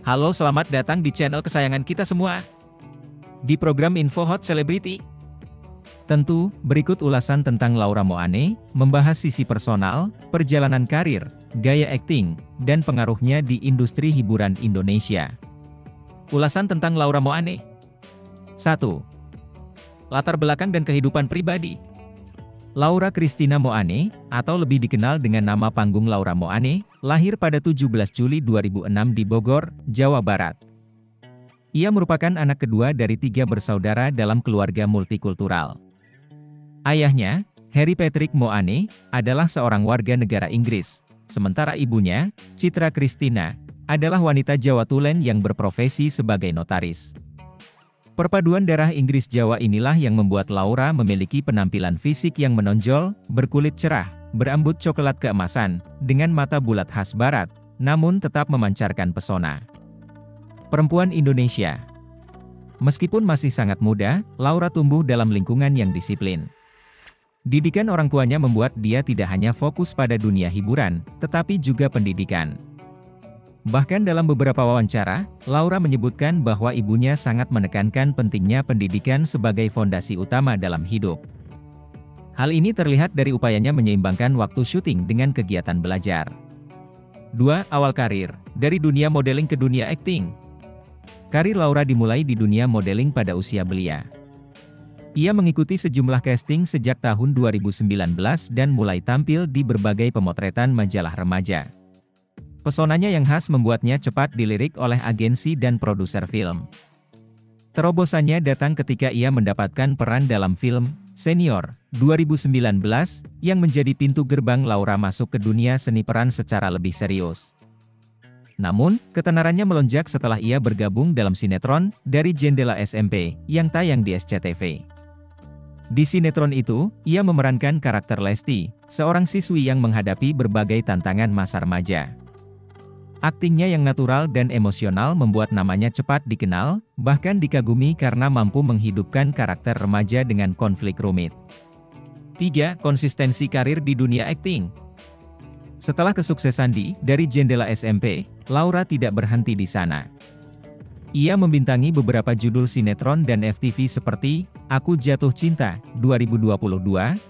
Halo, selamat datang di channel kesayangan kita semua. Di program Info Hot Celebrity. Tentu, berikut ulasan tentang Laura Moane, membahas sisi personal, perjalanan karir, gaya akting, dan pengaruhnya di industri hiburan Indonesia. Ulasan tentang Laura Moane. 1. Latar belakang dan kehidupan pribadi. Laura Christina Moane, atau lebih dikenal dengan nama panggung Laura Moane, lahir pada 17 Juli 2006 di Bogor, Jawa Barat. Ia merupakan anak kedua dari 3 bersaudara dalam keluarga multikultural. Ayahnya, Harry Patrick Moane, adalah seorang warga negara Inggris, sementara ibunya, Citra Christina, adalah wanita Jawa Tulen yang berprofesi sebagai notaris. Perpaduan darah Inggris-Jawa inilah yang membuat Laura memiliki penampilan fisik yang menonjol, berkulit cerah, berambut coklat keemasan, dengan mata bulat khas barat, namun tetap memancarkan pesona. Perempuan Indonesia. Meskipun masih sangat muda, Laura tumbuh dalam lingkungan yang disiplin. Didikan orang tuanya membuat dia tidak hanya fokus pada dunia hiburan, tetapi juga pendidikan. Bahkan dalam beberapa wawancara, Laura menyebutkan bahwa ibunya sangat menekankan pentingnya pendidikan sebagai fondasi utama dalam hidup. Hal ini terlihat dari upayanya menyeimbangkan waktu syuting dengan kegiatan belajar. 2. Awal karir, dari dunia modeling ke dunia akting. Karir Laura dimulai di dunia modeling pada usia belia. Ia mengikuti sejumlah casting sejak tahun 2019 dan mulai tampil di berbagai pemotretan majalah remaja. Pesonanya yang khas membuatnya cepat dilirik oleh agensi dan produser film. Terobosannya datang ketika ia mendapatkan peran dalam film Senior 2019 yang menjadi pintu gerbang Laura masuk ke dunia seni peran secara lebih serius. Namun, ketenarannya melonjak setelah ia bergabung dalam sinetron Dari Jendela SMP yang tayang di SCTV. Di sinetron itu, ia memerankan karakter Lesti, seorang siswi yang menghadapi berbagai tantangan masa remaja. Aktingnya yang natural dan emosional membuat namanya cepat dikenal, bahkan dikagumi karena mampu menghidupkan karakter remaja dengan konflik rumit. 3. Konsistensi karir di dunia akting. Setelah kesuksesan di Dari Jendela SMP, Laura tidak berhenti di sana. Ia membintangi beberapa judul sinetron dan FTV seperti Aku Jatuh Cinta 2022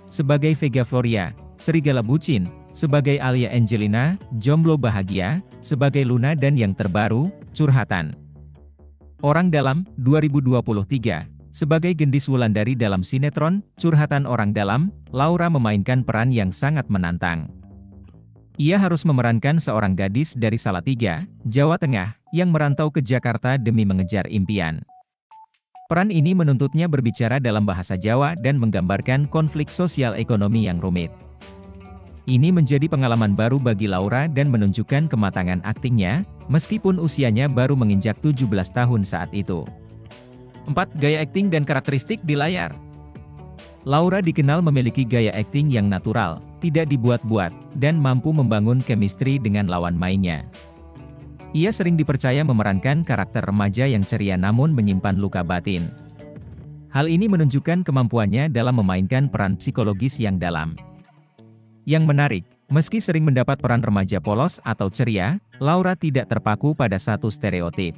sebagai Vega Floria, Serigala Bucin sebagai Alia Angelina, Jomblo Bahagia sebagai Luna, dan yang terbaru, Curhatan Orang Dalam 2023 sebagai Gendis Wulandari. Dalam sinetron Curhatan Orang Dalam, Laura memainkan peran yang sangat menantang. Ia harus memerankan seorang gadis dari Salatiga, Jawa Tengah, yang merantau ke Jakarta demi mengejar impian. Peran ini menuntutnya berbicara dalam bahasa Jawa dan menggambarkan konflik sosial ekonomi yang rumit. Ini menjadi pengalaman baru bagi Laura dan menunjukkan kematangan aktingnya, meskipun usianya baru menginjak 17 tahun saat itu. 4. Gaya akting dan karakteristik di layar. Laura dikenal memiliki gaya akting yang natural, tidak dibuat-buat, dan mampu membangun chemistry dengan lawan mainnya. Ia sering dipercaya memerankan karakter remaja yang ceria namun menyimpan luka batin. Hal ini menunjukkan kemampuannya dalam memainkan peran psikologis yang dalam. Yang menarik, meski sering mendapat peran remaja polos atau ceria, Laura tidak terpaku pada satu stereotip.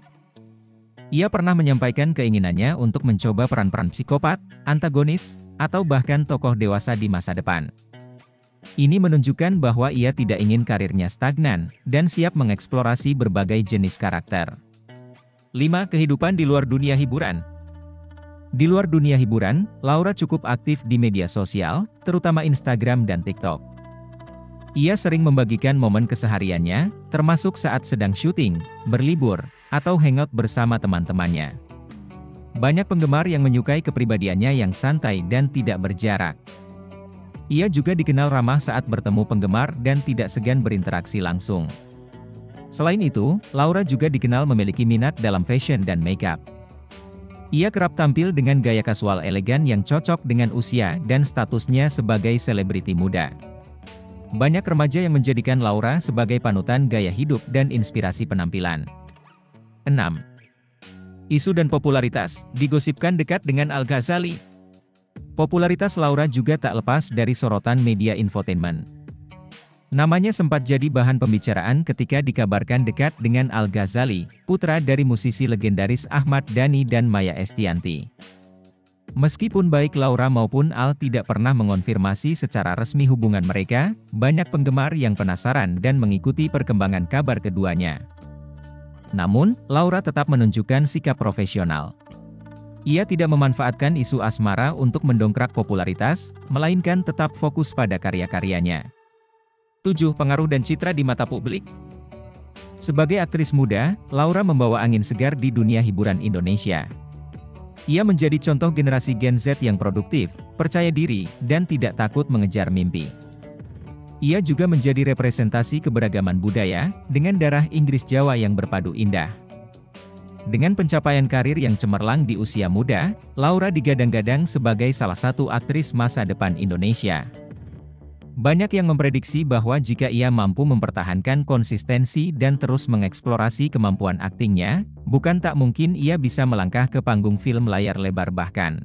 Ia pernah menyampaikan keinginannya untuk mencoba peran-peran psikopat, antagonis, atau bahkan tokoh dewasa di masa depan. Ini menunjukkan bahwa ia tidak ingin karirnya stagnan, dan siap mengeksplorasi berbagai jenis karakter. 5. Kehidupan di luar dunia hiburan. Di luar dunia hiburan, Laura cukup aktif di media sosial, terutama Instagram dan TikTok. Ia sering membagikan momen kesehariannya, termasuk saat sedang syuting, berlibur, atau hangout bersama teman-temannya. Banyak penggemar yang menyukai kepribadiannya yang santai dan tidak berjarak. Ia juga dikenal ramah saat bertemu penggemar dan tidak segan berinteraksi langsung. Selain itu, Laura juga dikenal memiliki minat dalam fashion dan makeup. Ia kerap tampil dengan gaya kasual elegan yang cocok dengan usia dan statusnya sebagai selebriti muda. Banyak remaja yang menjadikan Laura sebagai panutan gaya hidup dan inspirasi penampilan. 6. Isu dan popularitas, digosipkan dekat dengan Al-Ghazali. Popularitas Laura juga tak lepas dari sorotan media infotainment. Namanya sempat jadi bahan pembicaraan ketika dikabarkan dekat dengan Al Ghazali, putra dari musisi legendaris Ahmad Dhani dan Maya Estianty. Meskipun baik Laura maupun Al tidak pernah mengonfirmasi secara resmi hubungan mereka, banyak penggemar yang penasaran dan mengikuti perkembangan kabar keduanya. Namun, Laura tetap menunjukkan sikap profesional. Ia tidak memanfaatkan isu asmara untuk mendongkrak popularitas, melainkan tetap fokus pada karya-karyanya. 7. Pengaruh dan citra di mata publik. Sebagai aktris muda, Laura membawa angin segar di dunia hiburan Indonesia. Ia menjadi contoh generasi Gen Z yang produktif, percaya diri, dan tidak takut mengejar mimpi. Ia juga menjadi representasi keberagaman budaya, dengan darah Inggris Jawa yang berpadu indah. Dengan pencapaian karir yang cemerlang di usia muda, Laura digadang-gadang sebagai salah satu aktris masa depan Indonesia. Banyak yang memprediksi bahwa jika ia mampu mempertahankan konsistensi dan terus mengeksplorasi kemampuan aktingnya, bukan tak mungkin ia bisa melangkah ke panggung film layar lebar bahkan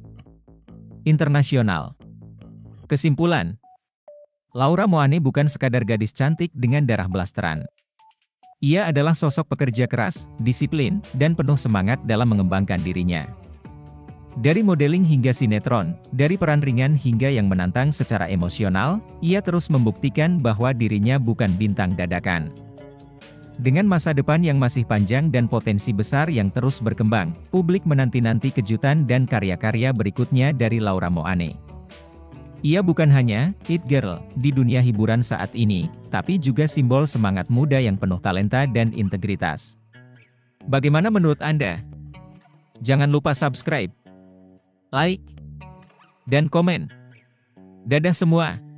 internasional. Kesimpulan, Laura Moane bukan sekadar gadis cantik dengan darah blasteran. Ia adalah sosok pekerja keras, disiplin, dan penuh semangat dalam mengembangkan dirinya. Dari modeling hingga sinetron, dari peran ringan hingga yang menantang secara emosional, ia terus membuktikan bahwa dirinya bukan bintang dadakan. Dengan masa depan yang masih panjang dan potensi besar yang terus berkembang, publik menanti-nanti kejutan dan karya-karya berikutnya dari Laura Moane. Ia bukan hanya it girl di dunia hiburan saat ini, tapi juga simbol semangat muda yang penuh talenta dan integritas. Bagaimana menurut Anda? Jangan lupa subscribe, like, dan komen. Dadah semua!